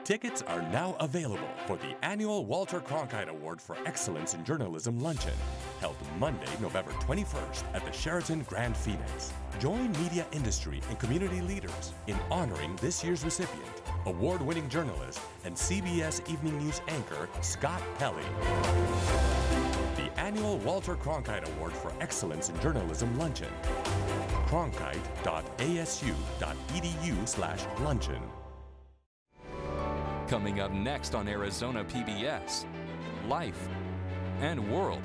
Tickets are now available for the annual Walter Cronkite Award for Excellence in Journalism Luncheon, held Monday, November 21st at the Sheraton Grand Phoenix. Join media industry and community leaders in honoring this year's recipient, award-winning journalist and CBS Evening News anchor Scott Pelley. The annual Walter Cronkite Award for Excellence in Journalism Luncheon. cronkite.asu.edu/luncheon. Coming up next on Arizona PBS, Life and World.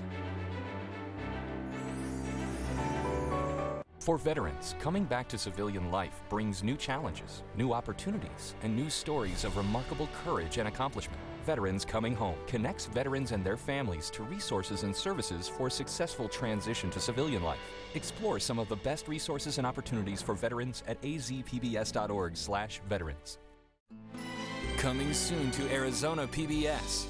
For veterans, coming back to civilian life brings new challenges, new opportunities, and new stories of remarkable courage and accomplishment. Veterans Coming Home connects veterans and their families to resources and services for a successful transition to civilian life. Explore some of the best resources and opportunities for veterans at azpbs.org/veterans. Coming soon to Arizona PBS.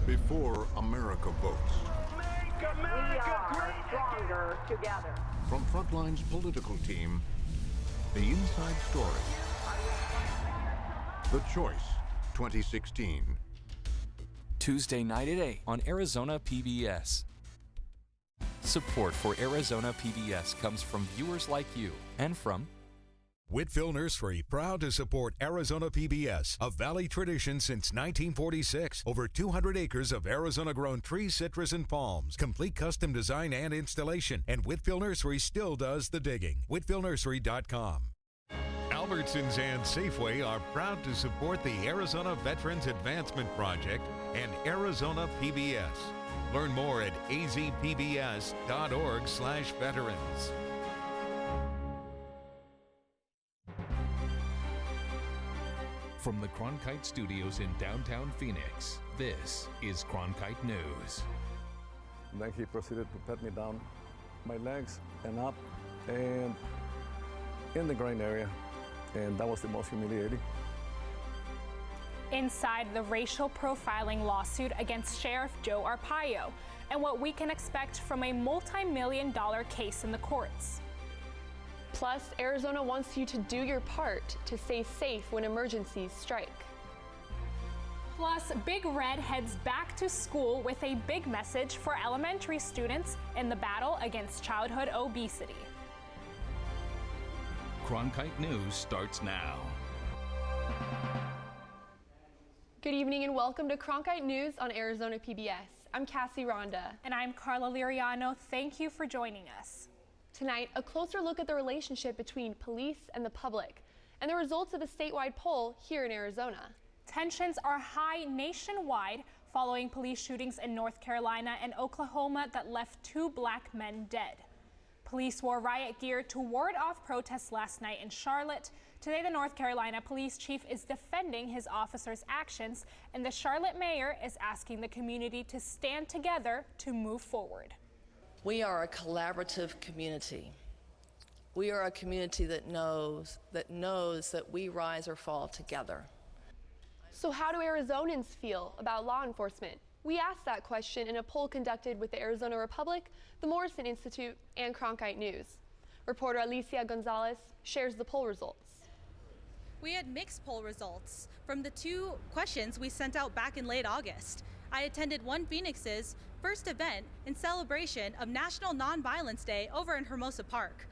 Before America votes. Make America great stronger together. From Frontline's political team, the inside story. The Choice 2016. Tuesday night at 8 on Arizona PBS. Support for Arizona PBS comes from viewers like you and from Whitfield Nursery, proud to support Arizona PBS, a Valley tradition since 1946. Over 200 acres of Arizona-grown trees, citrus, and palms. Complete custom design and installation. And Whitfield Nursery still does the digging. WhitfieldNursery.com. Albertsons and Safeway are proud to support the Arizona Veterans Advancement Project and Arizona PBS. Learn more at azpbs.org/veterans. From the Cronkite Studios in downtown Phoenix, this is Cronkite News. Then he proceeded to pat me down my legs and up and in the groin area, and that was the most humiliating. Inside the racial profiling lawsuit against Sheriff Joe Arpaio, and what we can expect from a multi-million-dollar case in the courts. Plus, Arizona wants you to do your part to stay safe when emergencies strike. Plus, Big Red heads back to school with a big message for elementary students in the battle against childhood obesity. Cronkite News starts now. Good evening and welcome to Cronkite News on Arizona PBS. I'm Cassie Ronda. And I'm Carla Liriano. Thank you for joining us. Tonight, a closer look at the relationship between police and the public and the results of a statewide poll here in Arizona. Tensions are high nationwide following police shootings in North Carolina and Oklahoma that left 2 black men dead. Police wore riot gear to ward off protests last night in Charlotte. Today, the North Carolina police chief is defending his officers' actions, and the Charlotte mayor is asking the community to stand together to move forward. We are a collaborative community. We are a community that knows that we rise or fall together. So how do Arizonans feel about law enforcement? We asked that question in a poll conducted with the Arizona Republic, the Morrison Institute, and Cronkite News. Reporter Alicia Gonzalez shares the poll results. We had mixed poll results from the 2 questions we sent out back in late August. I attended One Phoenix's first event in celebration of National Nonviolence Day over in Hermosa Park.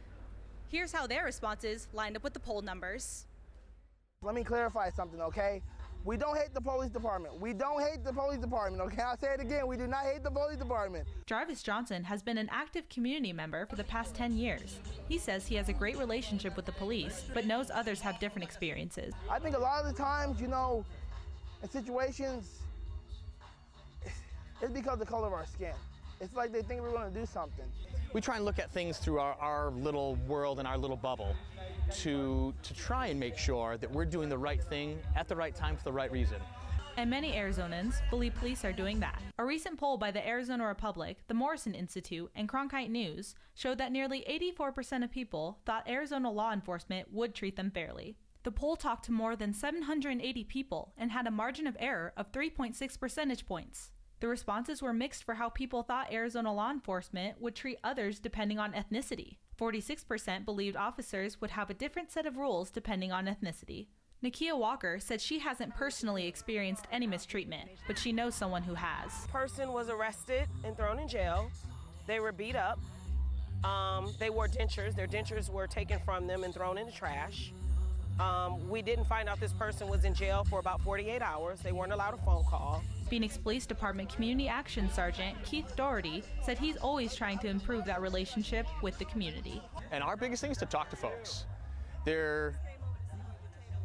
Here's how their responses lined up with the poll numbers. Let me clarify something, okay? We don't hate the police department. We don't hate the police department, okay? I'll say it again. We do not hate the police department. Jarvis Johnson has been an active community member for the past 10 years. He says he has a great relationship with the police, but knows others have different experiences. I think a lot of the times, in situations, it's because of the color of our skin. It's like they think we're going to do something. We try and look at things through our little world and our little bubble to try and make sure that we're doing the right thing at the right time for the right reason. And many Arizonans believe police are doing that. A recent poll by the Arizona Republic, the Morrison Institute, and Cronkite News showed that nearly 84% of people thought Arizona law enforcement would treat them fairly. The poll talked to more than 780 people and had a margin of error of 3.6 percentage points. The responses were mixed for how people thought Arizona law enforcement would treat others depending on ethnicity. 46% believed officers would have a different set of rules depending on ethnicity. Nakia Walker said she hasn't personally experienced any mistreatment, but she knows someone who has. Person was arrested and thrown in jail. They were beat up. They wore dentures. Their dentures were taken from them and thrown in the trash. We didn't find out this person was in jail for about 48 hours. They weren't allowed a phone call. Phoenix Police Department Community Action Sergeant Keith Doherty said he's always trying to improve that relationship with the community. And our biggest thing is to talk to folks. They're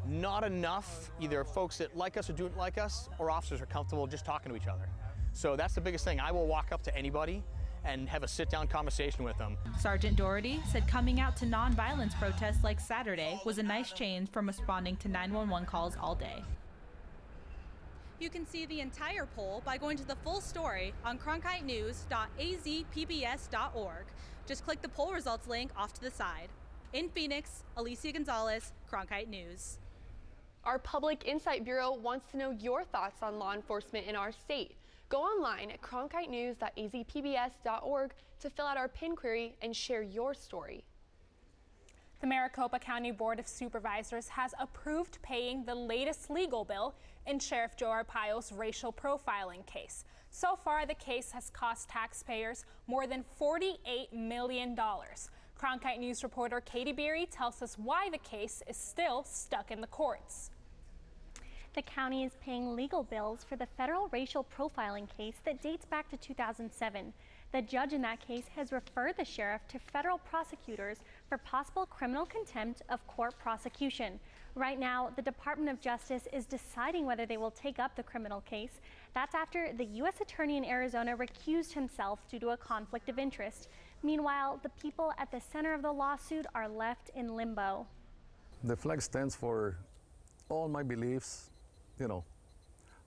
not enough, either folks that like us or don't like us, or officers are comfortable just talking to each other. So that's the biggest thing. I will walk up to anybody and have a sit-down conversation with them. Sergeant Doherty said coming out to non-violence protests like Saturday was a nice change from responding to 911 calls all day. You can see the entire poll by going to the full story on cronkitenews.azpbs.org. Just click the poll results link off to the side. In Phoenix, Alicia Gonzalez, Cronkite News. Our Public Insight Bureau wants to know your thoughts on law enforcement in our state. Go online at cronkitenews.azpbs.org to fill out our pin query and share your story. The Maricopa County Board of Supervisors has approved paying the latest legal bill in Sheriff Joe Arpaio's racial profiling case. So far, the case has cost taxpayers more than $48 million. Cronkite News reporter Katie Beery tells us why the case is still stuck in the courts. The county is paying legal bills for the federal racial profiling case that dates back to 2007. The judge in that case has referred the sheriff to federal prosecutors for possible criminal contempt of court prosecution. Right now, the Department of Justice is deciding whether they will take up the criminal case. That's after the U.S. Attorney in Arizona recused himself due to a conflict of interest. Meanwhile, the people at the center of the lawsuit are left in limbo. The flag stands for all my beliefs,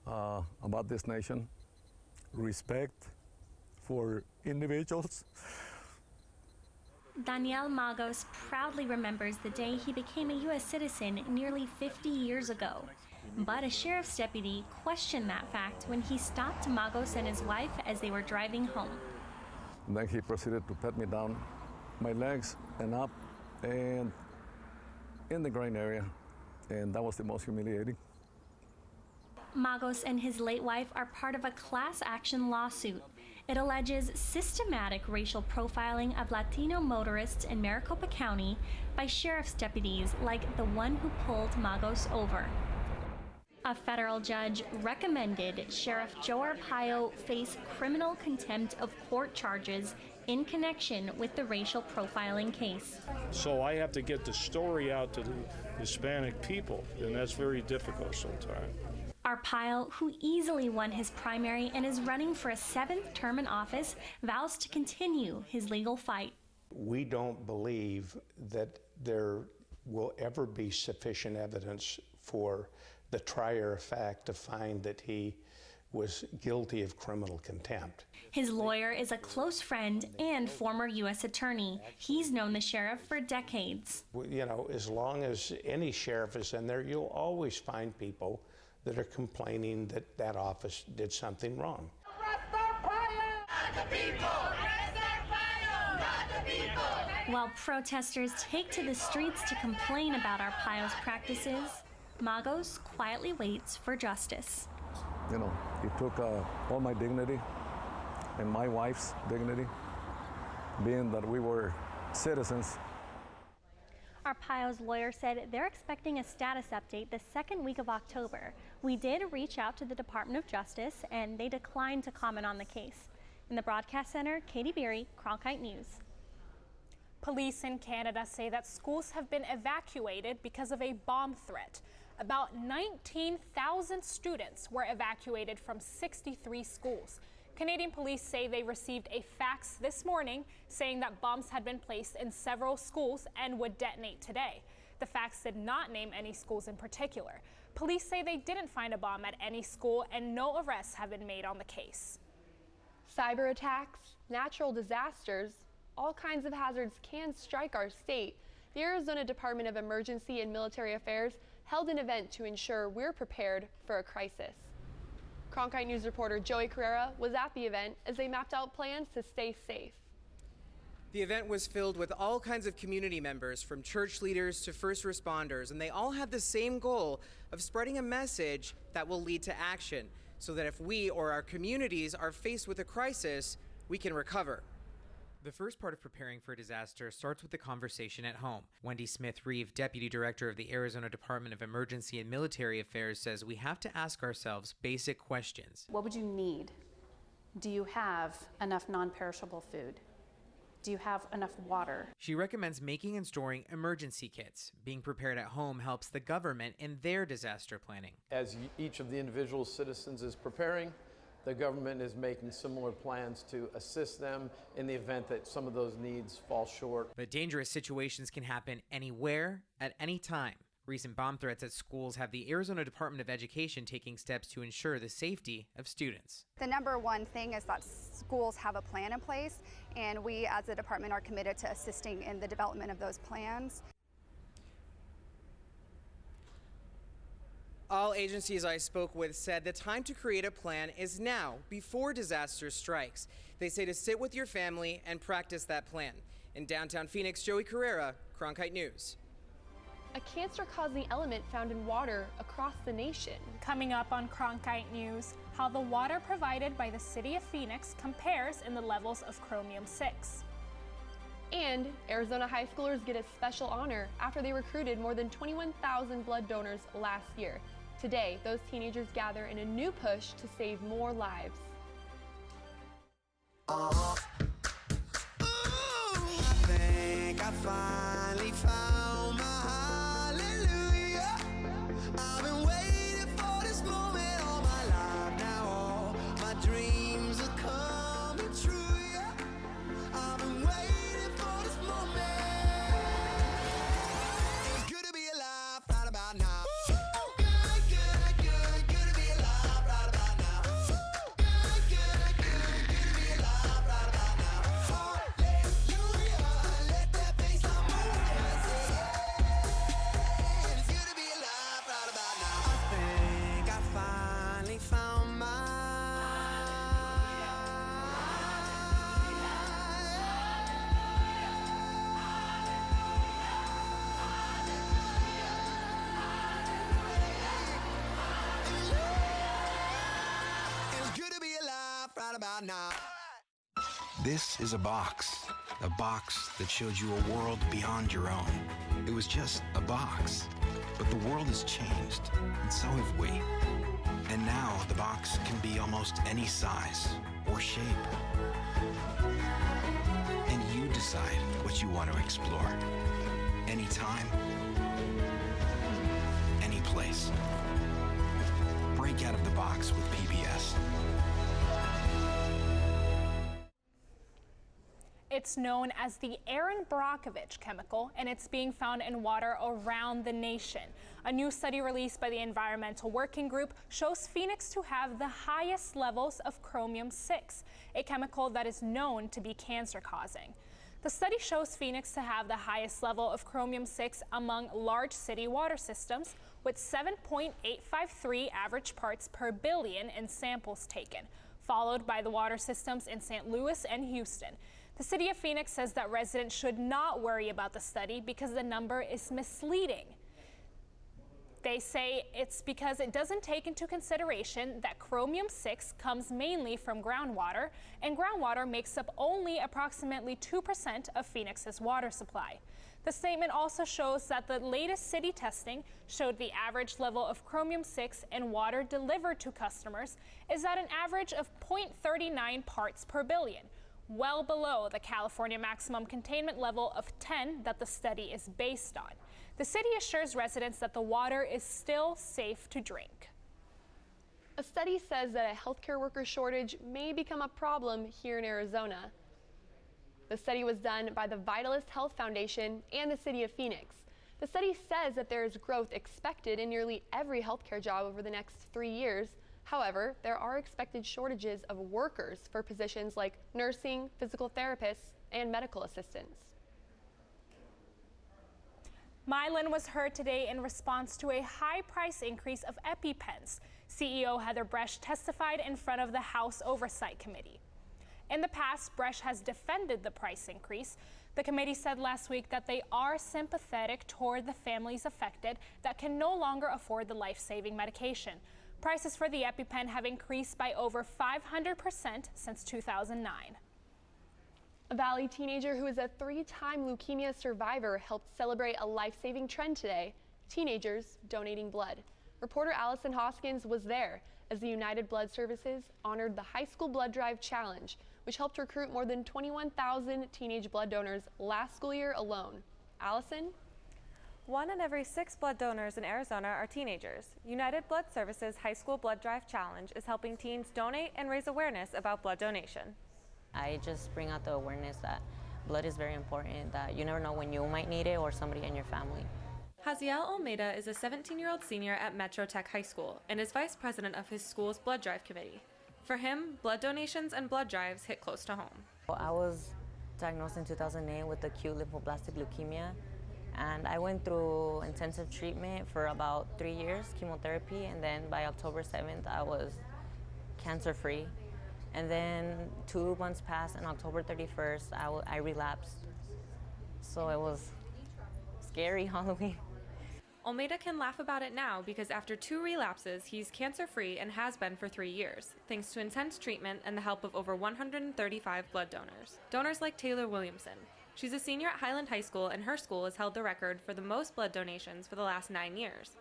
about this nation, respect for individuals. Daniel Magos proudly remembers the day he became a U.S. citizen nearly 50 years ago. But a sheriff's deputy questioned that fact when he stopped Magos and his wife as they were driving home. And then he proceeded to pat me down my legs and up and in the groin area, and that was the most humiliating. Magos and his late wife are part of a class action lawsuit. It alleges systematic racial profiling of Latino motorists in Maricopa County by sheriff's deputies like the one who pulled Magos over. A federal judge recommended Sheriff Joe Arpaio face criminal contempt of court charges in connection with the racial profiling case. So I have to get the story out to the Hispanic people, and that's very difficult sometimes. Arpaio, who easily won his primary and is running for a 7th term in office, vows to continue his legal fight. We don't believe that there will ever be sufficient evidence for the trier of fact to find that he was guilty of criminal contempt. His lawyer is a close friend and former U.S. attorney. He's known the sheriff for decades. As long as any sheriff is in there, you'll always find people that are complaining that that office did something wrong. While protesters take to the streets to complain about Arpaio's practices, Magos quietly waits for justice. He took all my dignity and my wife's dignity, being that we were citizens. Arpaio's lawyer said they're expecting a status update the second week of October. We did reach out to the Department of Justice, and they declined to comment on the case. In the broadcast center, Katie Beery, Cronkite News. Police in Canada say that schools have been evacuated because of a bomb threat. About 19,000 students were evacuated from 63 schools. Canadian police say they received a fax this morning saying that bombs had been placed in several schools and would detonate today. The fax did not name any schools in particular. Police say they didn't find a bomb at any school and no arrests have been made on the case. Cyber attacks, natural disasters, all kinds of hazards can strike our state. The Arizona Department of Emergency and Military Affairs held an event to ensure we're prepared for a crisis. Cronkite News reporter Joey Carrera was at the event as they mapped out plans to stay safe. The event was filled with all kinds of community members, from church leaders to first responders, and they all had the same goal of spreading a message that will lead to action, so that if we or our communities are faced with a crisis, we can recover. The first part of preparing for a disaster starts with the conversation at home. Wendy Smith-Reeve, Deputy Director of the Arizona Department of Emergency and Military Affairs, says we have to ask ourselves basic questions. What would you need? Do you have enough non-perishable food? Do you have enough water? She recommends making and storing emergency kits. Being prepared at home helps the government in their disaster planning. As each of the individual citizens is preparing, the government is making similar plans to assist them in the event that some of those needs fall short. But dangerous situations can happen anywhere, at any time. Recent bomb threats at schools have the Arizona Department of Education taking steps to ensure the safety of students. The number one thing is that schools have a plan in place, and we as a department are committed to assisting in the development of those plans. All agencies I spoke with said the time to create a plan is now, before disaster strikes. They say to sit with your family and practice that plan. In downtown Phoenix, Joey Carrera, Cronkite News. A cancer-causing element found in water across the nation. Coming up on Cronkite News, how the water provided by the city of Phoenix compares in the levels of chromium-6. And Arizona high schoolers get a special honor after they recruited more than 21,000 blood donors last year. Today, those teenagers gather in a new push to save more lives. I think I finally found my hallelujah. I've been waiting for this moment all my life now. All my dreams are coming true, yeah. I've been waiting for this moment. It's good to be alive right about now. Good to be alive right about now. Good to be alive right about now. Hallelujah, let that bass line move. It's good to be alive right about now. I think I finally found It's good to be alive right about now. This is a box that showed you a world beyond your own. It was just a box, but the world has changed, and so have we. And now the box can be almost any size or shape. And you decide what you want to explore. Anytime, any place. Break out of the box with PBS. It's known as the Aaron Brockovich chemical, and it's being found in water around the nation. A new study released by the Environmental Working Group shows Phoenix to have the highest levels of chromium-6, a chemical that is known to be cancer-causing. The study shows Phoenix to have the highest level of chromium-6 among large city water systems, with 7.853 average parts per billion in samples taken, followed by the water systems in St. Louis and Houston. The city of Phoenix says that residents should not worry about the study because the number is misleading. They say it's because it doesn't take into consideration that chromium-6 comes mainly from groundwater, and groundwater makes up only approximately 2% of Phoenix's water supply. The statement also shows that the latest city testing showed the average level of chromium-6 in water delivered to customers is at an average of 0.39 parts per billion, well below the California maximum containment level of 10 that the study is based on. The city assures residents that the water is still safe to drink. A study says that a healthcare worker shortage may become a problem here in Arizona. The study was done by the Vitalist Health Foundation and the city of Phoenix. The study says that there is growth expected in nearly every healthcare job over the next 3 years. However, there are expected shortages of workers for positions like nursing, physical therapists, and medical assistants. Mylan was heard today in response to a high price increase of EpiPens. CEO Heather Bresch testified in front of the House Oversight Committee. In the past, Bresch has defended the price increase. The committee said last week that they are sympathetic toward the families affected that can no longer afford the life-saving medication. Prices for the EpiPen have increased by over 500% since 2009. A Valley teenager who is a 3-time leukemia survivor helped celebrate a life-saving trend today: teenagers donating blood. Reporter Allison Hoskins was there as the United Blood Services honored the High School Blood Drive Challenge, which helped recruit more than 21,000 teenage blood donors last school year alone. Allison? 1 in every 6 blood donors in Arizona are teenagers. United Blood Services High School Blood Drive Challenge is helping teens donate and raise awareness about blood donation. I just bring out the awareness that blood is very important, that you never know when you might need it or somebody in your family. Haziel Almeida is a 17-year-old senior at Metro Tech High School and is vice president of his school's blood drive committee. For him, blood donations and blood drives hit close to home. I was diagnosed in 2008 with acute lymphoblastic leukemia, and I went through intensive treatment for about 3 years, chemotherapy, and then by October 7th, I was cancer-free. And then 2 months passed, and October 31st, I relapsed. So it was scary Halloween. Almeida can laugh about it now because after 2 relapses, he's cancer-free and has been for 3 years, thanks to intense treatment and the help of over 135 blood donors. Donors like Taylor Williamson. She's a senior at Highland High School, and her school has held the record for the most blood donations for the last 9 years.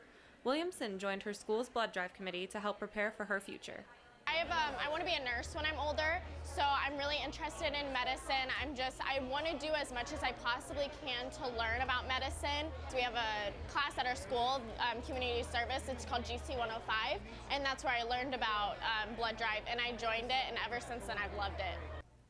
Williamson joined her school's blood drive committee to help prepare for her future. I want to be a nurse when I'm older, so I'm really interested in medicine. I want to do as much as I possibly can to learn about medicine. So we have a class at our school, community service. It's called GC 105, and that's where I learned about blood drive, and I joined it, and ever since then I've loved it.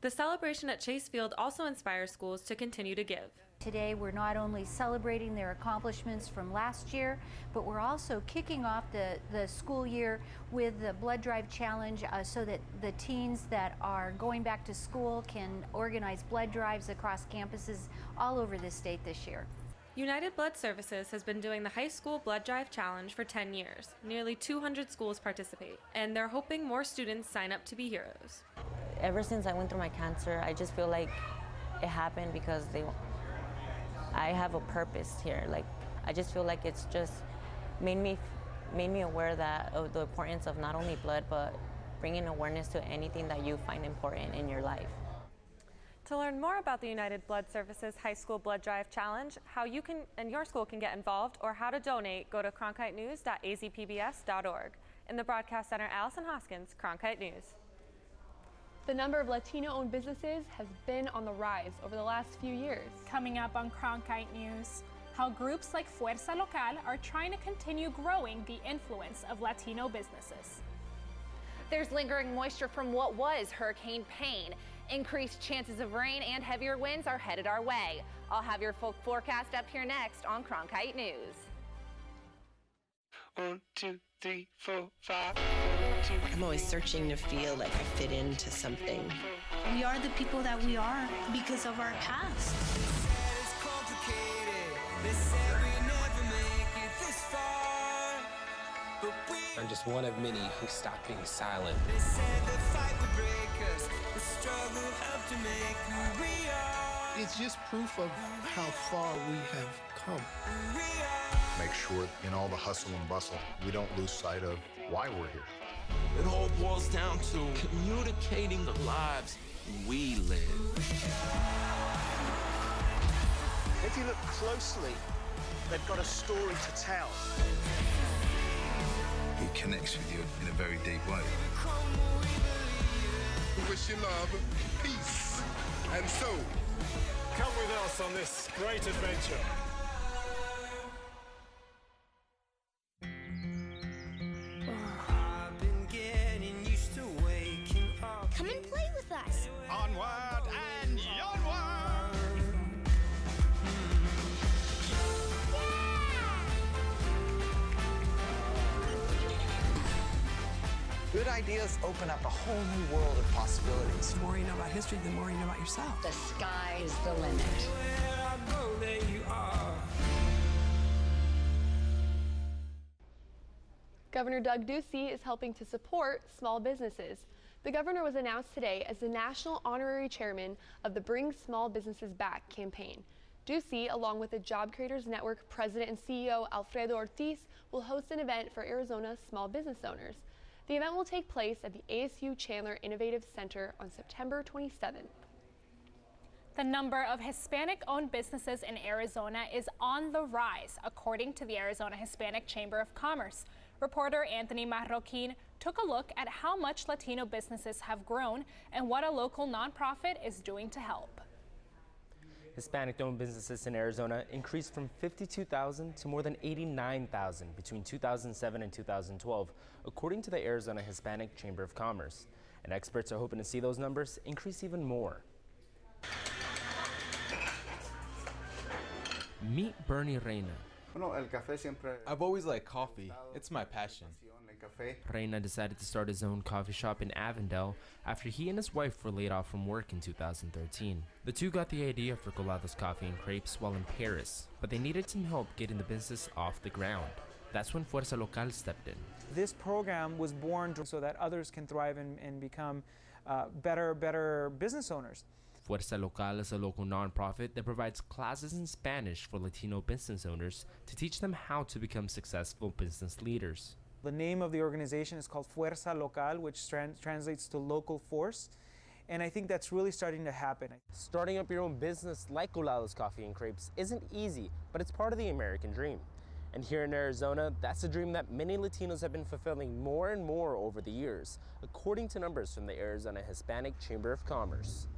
The celebration at Chase Field also inspires schools to continue to give. Today, we're not only celebrating their accomplishments from last year, but we're also kicking off the school year with the Blood Drive Challenge so that the teens that are going back to school can organize blood drives across campuses all over the state this year. United Blood Services has been doing the High School Blood Drive Challenge for 10 years. Nearly 200 schools participate, and they're hoping more students sign up to be heroes. Ever since I went through my cancer, I just feel like it happened because I have a purpose here. Like, I just feel like it's just made me aware of the importance of not only blood, but bringing awareness to anything that you find important in your life. To learn more about the United Blood Services High School Blood Drive Challenge, how you can and your school can get involved, or how to donate, go to cronkitenews.azpbs.org. In the Broadcast Center, Allison Hoskins, Cronkite News. The number of Latino-owned businesses has been on the rise over the last few years. Coming up on Cronkite News, how groups like Fuerza Local are trying to continue growing the influence of Latino businesses. There's lingering moisture from what was Hurricane Payne. Increased chances of rain and heavier winds are headed our way. I'll have your full forecast up here next on Cronkite News. 1, 2, 3, 4, 5. I'm always searching to feel like I fit into something. We are the people that we are because of our past. I'm just one of many who stopped being silent. It's just proof of how far we have come. Make sure in all the hustle and bustle, we don't lose sight of why we're here. It all boils down to communicating the lives we live. If you look closely, they've got a story to tell. He connects with you in a very deep way. We wish you love, peace, and soul. Come with us on this great adventure. Come and play with us. Onward and onward. Good ideas open up a whole new world of possibilities. The more you know about history, the more you know about yourself. The sky is the limit. Where I go, there you are. Governor Doug Ducey is helping to support small businesses. The governor was announced today as the national honorary chairman of the Bring Small Businesses Back campaign. Ducey, along with the Job Creators Network president and CEO Alfredo Ortiz, will host an event for Arizona's small business owners. The event will take place at the ASU Chandler Innovative Center on September 27th. The number of Hispanic-owned businesses in Arizona is on the rise, according to the Arizona Hispanic Chamber of Commerce. Reporter Anthony Marroquin took a look at how much Latino businesses have grown and what a local nonprofit is doing to help. Hispanic-owned businesses in Arizona increased from 52,000 to more than 89,000 between 2007 and 2012, according to the Arizona Hispanic Chamber of Commerce. And experts are hoping to see those numbers increase even more. Meet Bernie Reina. I've always liked coffee. It's my passion. Reina decided to start his own coffee shop in Avondale after he and his wife were laid off from work in 2013. The two got the idea for Colados Coffee and Crepes while in Paris, but they needed some help getting the business off the ground. That's when Fuerza Local stepped in. This program was born so that others can thrive and become better business owners. Fuerza Local is a local nonprofit that provides classes in Spanish for Latino business owners to teach them how to become successful business leaders. The name of the organization is called Fuerza Local, which translates to local force. And I think that's really starting to happen. Starting up your own business like Colados Coffee and Crepes isn't easy, but it's part of the American dream. And here in Arizona, that's a dream that many Latinos have been fulfilling more and more over the years, according to numbers from the Arizona Hispanic Chamber of Commerce.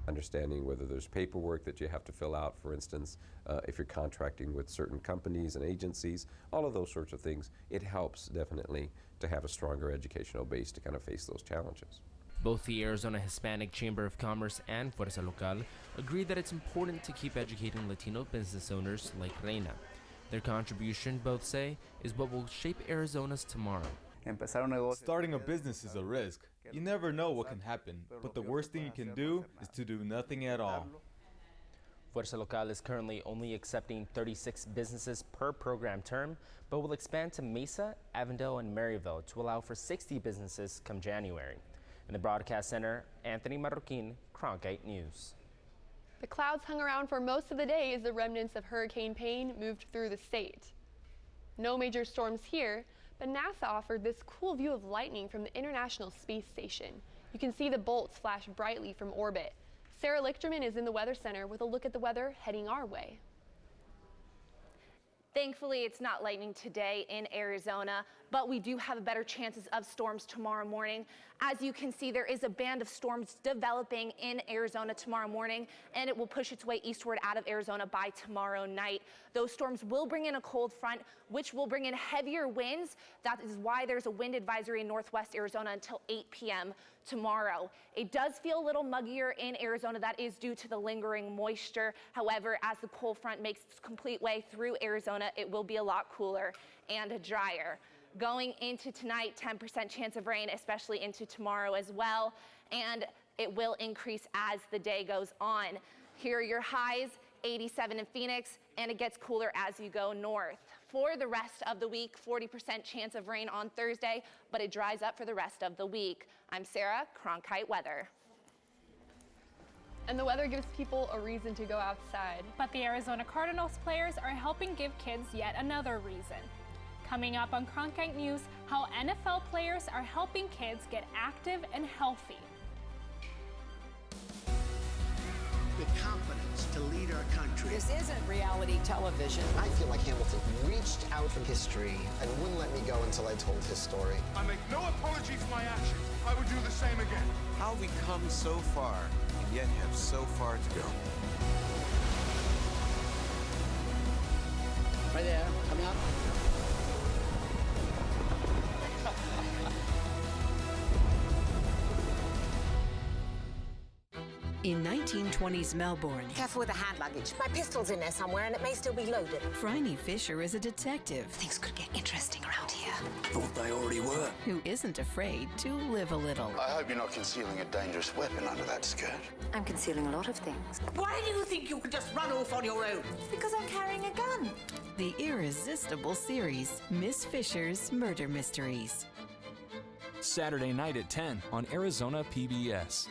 Understanding whether there's paperwork that you have to fill out, for instance, if you're contracting with certain companies and agencies, all of those sorts of things, it helps definitely to have a stronger educational base to kind of face those challenges. Both the Arizona Hispanic Chamber of Commerce and Fuerza Local agree that it's important to keep educating Latino business owners like Reina. Their contribution, both say, is what will shape Arizona's tomorrow. Starting a business is a risk. You never know what can happen, but the worst thing you can do is to do nothing at all. Fuerza Local is currently only accepting 36 businesses per program term, but will expand to Mesa, Avondale, and Maryville to allow for 60 businesses come January. In the broadcast center, Anthony Marroquin, Cronkite News. The clouds hung around for most of the day as the remnants of Hurricane Payne moved through the state. No major storms here, but NASA offered this cool view of lightning from the International Space Station. You can see the bolts flash brightly from orbit. Sarah Lichterman is in the Weather Center with a look at the weather heading our way. Thankfully, it's not lightning today in Arizona, but we do have better chances of storms tomorrow morning. As you can see, there is a band of storms developing in Arizona tomorrow morning, and it will push its way eastward out of Arizona by tomorrow night. Those storms will bring in a cold front, which will bring in heavier winds. That is why there's a wind advisory in northwest Arizona until 8 p.m. tomorrow. It does feel a little muggier in Arizona. That is due to the lingering moisture. However, as the cold front makes its complete way through Arizona, it will be a lot cooler and drier. Going into tonight, 10% chance of rain, especially into tomorrow as well, and it will increase as the day goes on. Here are your highs, 87 in Phoenix, and it gets cooler as you go north. For the rest of the week, 40% chance of rain on Thursday, but it dries up for the rest of the week. I'm Sarah, Cronkite Weather. And the weather gives people a reason to go outside. But the Arizona Cardinals players are helping give kids yet another reason. Coming up on Cronkite News, how NFL players are helping kids get active and healthy. The confidence to lead our country. This isn't reality television. I feel like Hamilton reached out from history and wouldn't let me go until I told his story. I make no apology for my actions. I would do the same again. How have we come so far and yet have so far to go? Right there, coming up. In 1920s Melbourne, careful with the hand luggage. My pistol's in there somewhere and it may still be loaded. Phryne Fisher is a detective. Things could get interesting around here. Thought they already were. Who isn't afraid to live a little. I hope you're not concealing a dangerous weapon under that skirt. I'm concealing a lot of things. Why do you think you could just run off on your own? Because I'm carrying a gun. The irresistible series, Miss Fisher's Murder Mysteries. Saturday night at 10 on Arizona PBS.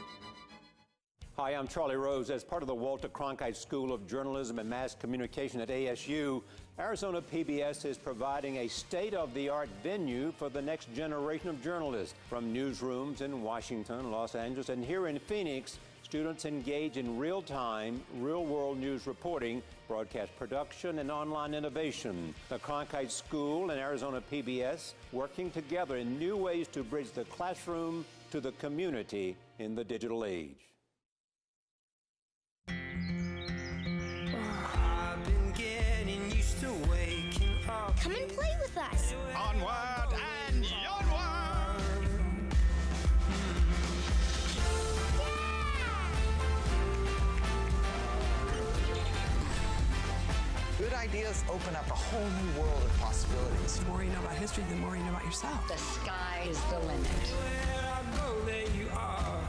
Hi, I'm Charlie Rose. As part of the Walter Cronkite School of Journalism and Mass Communication at ASU, Arizona PBS is providing a state-of-the-art venue for the next generation of journalists. From newsrooms in Washington, Los Angeles, and here in Phoenix, students engage in real-time, real-world news reporting, broadcast production, and online innovation. The Cronkite School and Arizona PBS working together in new ways to bridge the classroom to the community in the digital age. Come and play with us. Onward and onward. Good ideas open up a whole new world of possibilities. The more you know about history, the more you know about yourself. The sky is the limit. Where I go, there you are.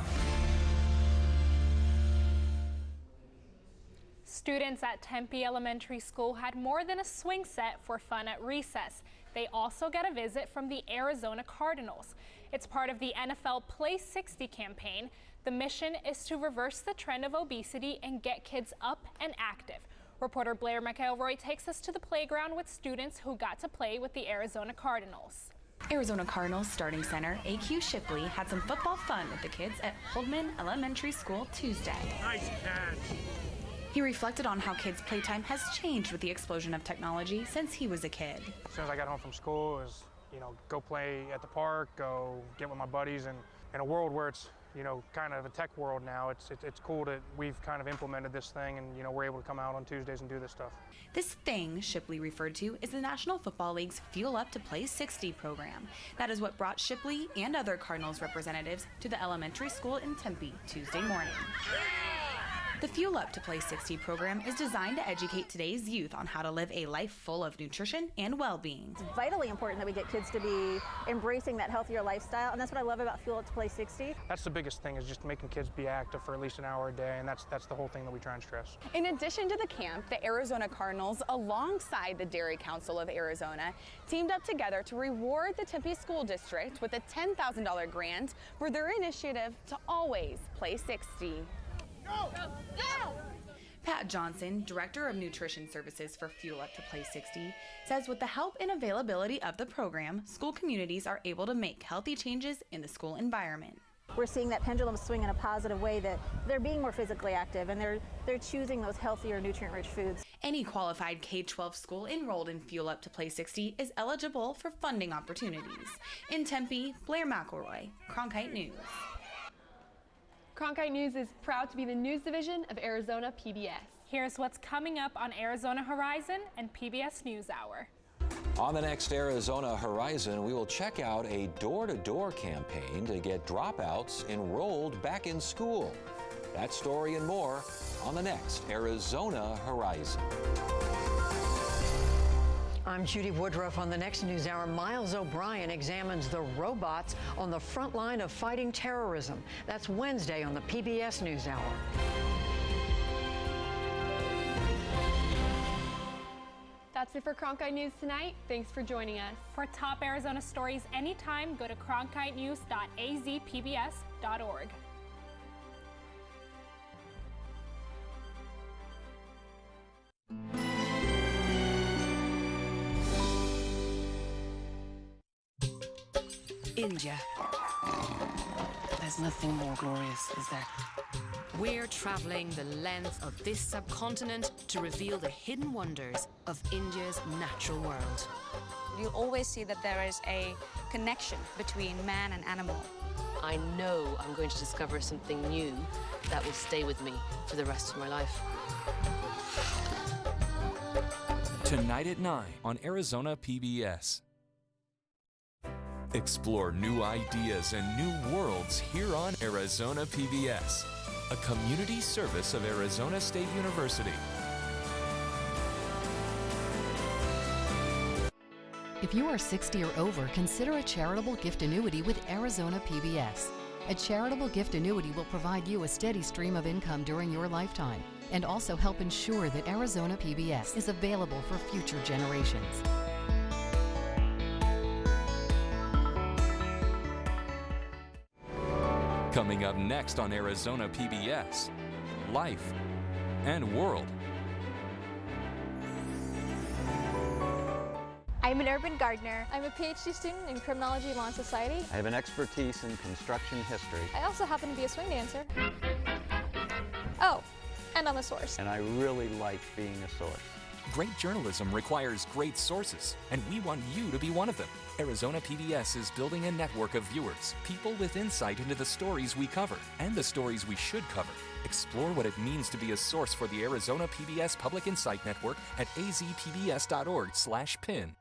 Students at Tempe Elementary School had more than a swing set for fun at recess. They also get a visit from the Arizona Cardinals. It's part of the NFL Play 60 campaign. The mission is to reverse the trend of obesity and get kids up and active. Reporter Blair McElroy takes us to the playground with students who got to play with the Arizona Cardinals. Arizona Cardinals starting center AQ Shipley had some football fun with the kids at Holdman Elementary School Tuesday. Nice catch. He reflected on how kids' playtime has changed with the explosion of technology since he was a kid. As soon as I got home from school, it was, go play at the park, go get with my buddies, and in a world where it's, kind of a tech world now, it's cool that we've kind of implemented this thing and, we're able to come out on Tuesdays and do this stuff. This thing Shipley referred to is the National Football League's Fuel Up to Play 60 program. That is what brought Shipley and other Cardinals representatives to the elementary school in Tempe Tuesday morning. The Fuel Up to Play 60 program is designed to educate today's youth on how to live a life full of nutrition and well-being. It's vitally important that we get kids to be embracing that healthier lifestyle, and that's what I love about Fuel Up to Play 60. That's the biggest thing, is just making kids be active for at least an hour a day, and that's the whole thing that we try and stress. In addition to the camp, the Arizona Cardinals, alongside the Dairy Council of Arizona, teamed up together to reward the Tempe School District with a $10,000 grant for their initiative to always play 60. Go! Go! Pat Johnson, Director of Nutrition Services for Fuel Up to Play 60, says with the help and availability of the program, school communities are able to make healthy changes in the school environment. We're seeing that pendulum swing in a positive way, that they're being more physically active and they're choosing those healthier, nutrient-rich foods. Any qualified K-12 school enrolled in Fuel Up to Play 60 is eligible for funding opportunities. In Tempe, Blair McElroy, Cronkite News. Cronkite News is proud to be the news division of Arizona PBS. Here's what's coming up on Arizona Horizon and PBS NewsHour. On the next Arizona Horizon, we will check out a door-to-door campaign to get dropouts enrolled back in school. That story and more on the next Arizona Horizon. I'm Judy Woodruff. On the next NewsHour, Miles O'Brien examines the robots on the front line of fighting terrorism. That's Wednesday on the PBS NewsHour. That's it for Cronkite News tonight. Thanks for joining us. For top Arizona stories anytime, go to cronkitenews.azpbs.org. India. There's nothing more glorious, is there? We're traveling the length of this subcontinent to reveal the hidden wonders of India's natural world. You'll always see that there is a connection between man and animal. I know I'm going to discover something new that will stay with me for the rest of my life. Tonight at 9 on Arizona PBS. Explore new ideas and new worlds here on Arizona PBS, a community service of Arizona State University. If you are 60 or over, consider a charitable gift annuity with Arizona PBS. A charitable gift annuity will provide you a steady stream of income during your lifetime and also help ensure that Arizona PBS is available for future generations. Coming up next on Arizona PBS, Life and World. I'm an urban gardener. I'm a PhD student in criminology law and society. I have an expertise in construction history. I also happen to be a swing dancer. Oh, and I'm a source. And I really like being a source. Great journalism requires great sources, and we want you to be one of them. Arizona PBS is building a network of viewers, people with insight into the stories we cover and the stories we should cover. Explore what it means to be a source for the Arizona PBS Public Insight Network at azpbs.org/pin.